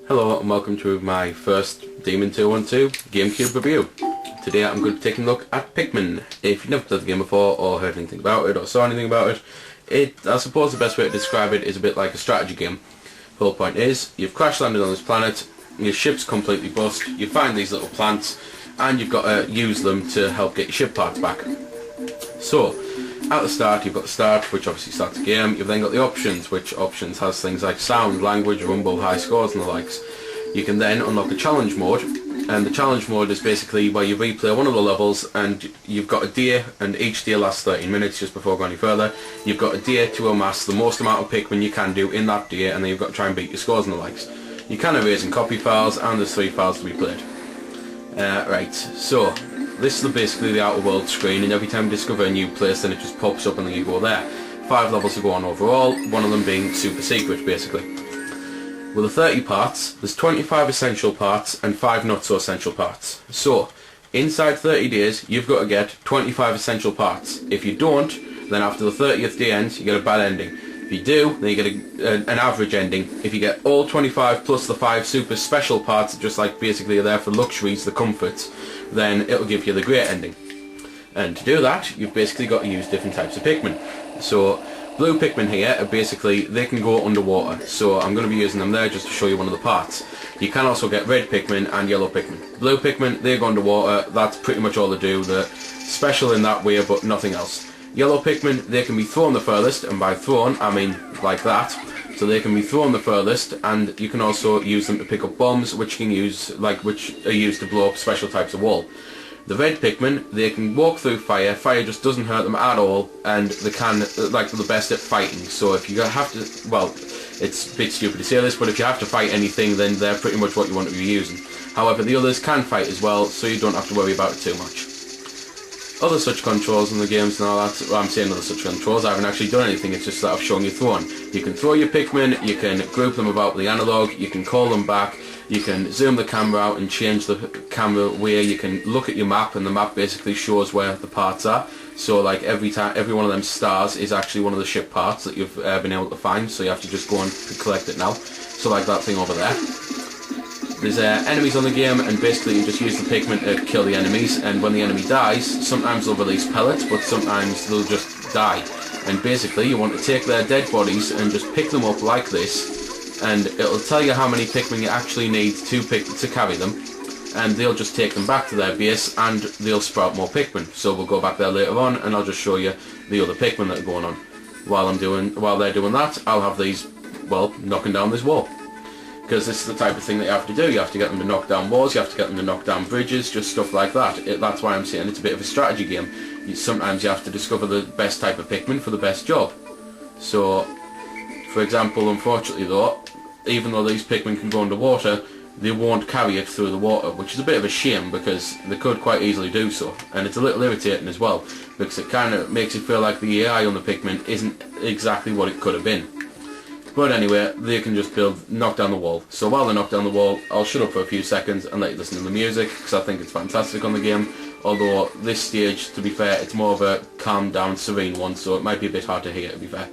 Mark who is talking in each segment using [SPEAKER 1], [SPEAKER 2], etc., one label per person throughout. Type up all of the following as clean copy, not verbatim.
[SPEAKER 1] Hello and welcome to my first Demon 212 GameCube review. Today I'm going to be taking a look at Pikmin. If you've never played the game before or heard anything about it or saw anything about it, I suppose the best way to describe it is a bit like a strategy game. The whole point is, you've crash landed on this planet, your ship's completely bust, you find these little plants and you've got to use them to help get your ship parts back. So, at the start you've got the start, which obviously starts the game. You've then got the options, which options has things like sound, language, rumble, high scores and the likes. You can then unlock a challenge mode, and the challenge mode is basically where you replay one of the levels and you've got a day, and each day lasts 13 minutes. Just before going any further, you've got a day to amass the most amount of Pikmin you can do in that day, and then you've got to try and beat your scores and the likes. You can erase and copy files, and there's 3 files to be played. Right, so this is basically the outer world screen, and every time you discover a new place then it just pops up and then you go there. 5 levels to go on overall, one of them being super secret basically. With the 30 parts, there's 25 essential parts and 5 not so essential parts. So, inside 30 days you've got to get 25 essential parts. If you don't, then after the 30th day ends you get a bad ending. If you do, then you get an average ending. If you get all 25 plus the 5 super special parts that just like basically are there for luxuries, the comforts, then it'll give you the great ending. And to do that, you've basically got to use different types of Pikmin. So, blue Pikmin here are basically, they can go underwater. So I'm going to be using them there just to show you one of the parts. You can also get red Pikmin and yellow Pikmin. Blue Pikmin, they go underwater, that's pretty much all they do. They're special in that way, but nothing else. Yellow Pikmin, they can be thrown the furthest, and by thrown, I mean like that. So they can be thrown the furthest, and you can also use them to pick up bombs, which are used to blow up special types of wall. The red Pikmin, they can walk through fire. Fire just doesn't hurt them at all, and they can, like, they're the best at fighting. So if you have to, well, it's a bit stupid to say this, but if you have to fight anything, then they're pretty much what you want to be using. However, the others can fight as well, so you don't have to worry about it too much. Other such controls in the games and all that, well, I'm saying other such controls, I haven't actually done anything, it's just that I've shown you throwing. You can throw your Pikmin, you can group them about with the analog, you can call them back, you can zoom the camera out and change the camera where you can look at your map, and the map basically shows where the parts are. So like every one of them stars is actually one of the ship parts that you've been able to find, so you have to just go and collect it now. So like that thing over there. There's enemies on the game, and basically you just use the Pikmin to kill the enemies, and when the enemy dies, sometimes they'll release pellets, but sometimes they'll just die. And basically you want to take their dead bodies and just pick them up like this, and it'll tell you how many Pikmin you actually need to carry them, and they'll just take them back to their base and they'll sprout more Pikmin. So we'll go back there later on and I'll just show you the other Pikmin that are going on. While they're doing that, I'll have these, well, knocking down this wall. Because this is the type of thing that you have to do. You have to get them to knock down walls, you have to get them to knock down bridges, just stuff like that. That's why I'm saying it's a bit of a strategy game. Sometimes you have to discover the best type of Pikmin for the best job. So, for example, unfortunately though, even though these Pikmin can go underwater, they won't carry it through the water, which is a bit of a shame because they could quite easily do so. And it's a little irritating as well, because it kind of makes you feel like the AI on the Pikmin isn't exactly what it could have been. But anyway, they can just knock down the wall. So while they knock down the wall, I'll shut up for a few seconds and let you listen to the music, because I think it's fantastic on the game. Although this stage, to be fair, it's more of a calm down, serene one, so it might be a bit hard to hear, to be fair.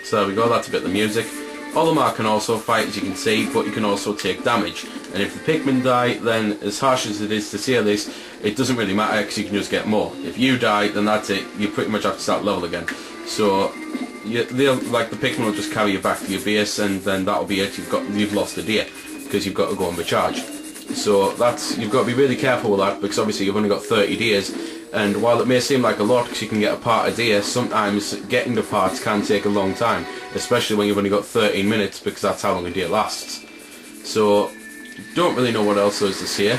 [SPEAKER 1] So there we go, that's a bit of the music. Olimar can also fight, as you can see, but you can also take damage. And if the Pikmin die, then as harsh as it is to say this, it doesn't really matter because you can just get more. If you die, then that's it. You pretty much have to start level again. So the Pikmin will just carry you back to your base, and then that'll be it. You've lost the day because you've got to go and recharge. So you've got to be really careful with that, because obviously you've only got 30 days. And while it may seem like a lot because you can get a part a day, sometimes getting the parts can take a long time, especially when you've only got 13 minutes, because that's how long a day lasts. So, don't really know what else there is to say.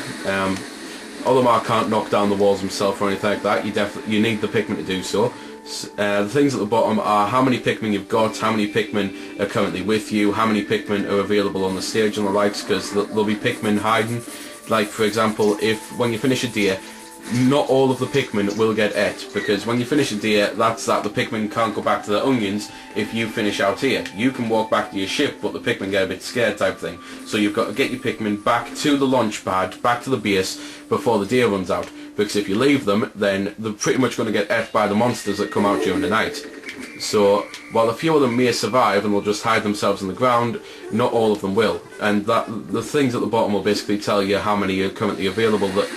[SPEAKER 1] Olimar can't knock down the walls himself or anything like that. You need the Pikmin to do so. The things at the bottom are how many Pikmin you've got, how many Pikmin are currently with you, how many Pikmin are available on the stage and the likes, because there'll be Pikmin hiding. Like, for example, when you finish a day, not all of the Pikmin will get et, because when you finish a deer, that's that. The Pikmin can't go back to the onions if you finish out here. You can walk back to your ship, but the Pikmin get a bit scared type thing. So you've got to get your Pikmin back to the launch pad, back to the base, before the deer runs out. Because if you leave them, then they're pretty much going to get et by the monsters that come out during the night. So while a few of them may survive and will just hide themselves in the ground, not all of them will. And the things at the bottom will basically tell you how many are currently available that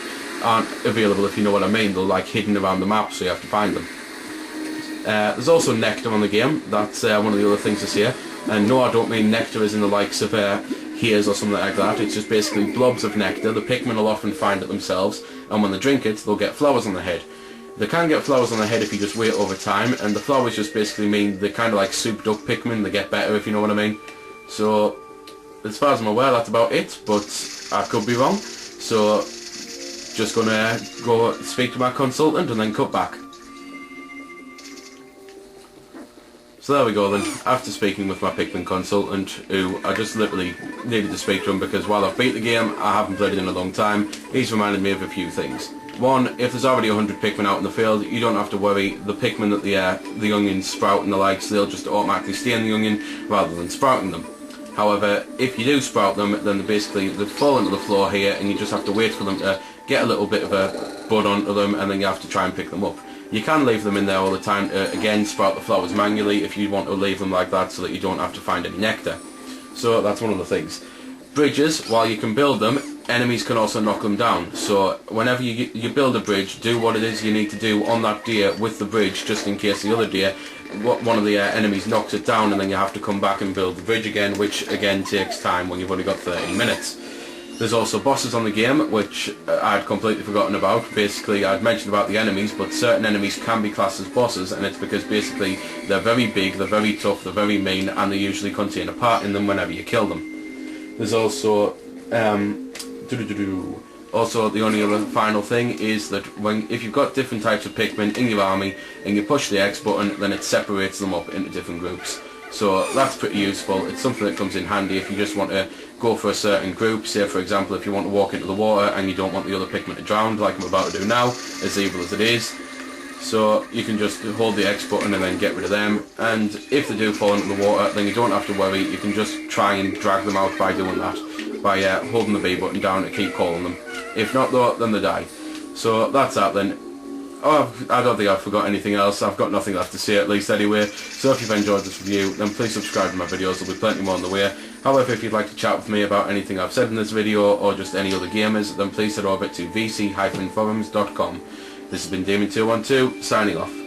[SPEAKER 1] aren't available, if you know what I mean. They're like hidden around the map, so you have to find them. There's also nectar on the game. That's one of the other things this here. And no, I don't mean nectar as in the likes of here's or something like that. It's just basically blobs of nectar. The Pikmin will often find it themselves, and when they drink it, they'll get flowers on their head. They can get flowers on their head if you just wait over time, and the flowers just basically mean they're kind of like souped up Pikmin. They get better, if you know what I mean. So as far as I'm aware, that's about it, but I could be wrong. So just gonna go speak to my consultant and then cut back. So there we go then. After speaking with my Pikmin consultant, who I just literally needed to speak to him because while I've beat the game, I haven't played it in a long time, he's reminded me of a few things. One, if there's already 100 Pikmin out in the field, you don't have to worry. The Pikmin that the onions sprout and the likes, they'll just automatically stay in the onion rather than sprouting them. However, if you do sprout them, then they fall into the floor here, and you just have to wait for them to get a little bit of a bud onto them, and then you have to try and pick them up. You can leave them in there all the time to, again, sprout the flowers manually if you want to leave them like that so that you don't have to find any nectar. So that's one of the things. Bridges, while you can build them, enemies can also knock them down. So whenever you build a bridge, do what it is you need to do on that deer with the bridge, just in case the other deer, one of the enemies knocks it down, and then you have to come back and build the bridge again, which again takes time when you've only got 30 minutes. There's also bosses on the game, which I'd completely forgotten about. Basically, I'd mentioned about the enemies, but certain enemies can be classed as bosses, and it's because basically they're very big, they're very tough, they're very mean, and they usually contain a part in them whenever you kill them. There's also also the only other final thing is that if you've got different types of Pikmin in your army and you push the X button, then it separates them up into different groups. So that's pretty useful. It's something that comes in handy if you just want to go for a certain group. Say for example, if you want to walk into the water and you don't want the other Pikmin to drown, like I'm about to do now, as evil as it is. So you can just hold the X button and then get rid of them, and if they do fall into the water, then you don't have to worry. You can just try and drag them out by doing that, by holding the B button down to keep calling them. If not though, then they die. So that's that then. Oh, I don't think I've forgot anything else. I've got nothing left to say at least anyway. So if you've enjoyed this review, then please subscribe to my videos. There'll be plenty more on the way. However, if you'd like to chat with me about anything I've said in this video, or just any other gamers, then please head over to vc-forums.com. This has been Damon212, signing off.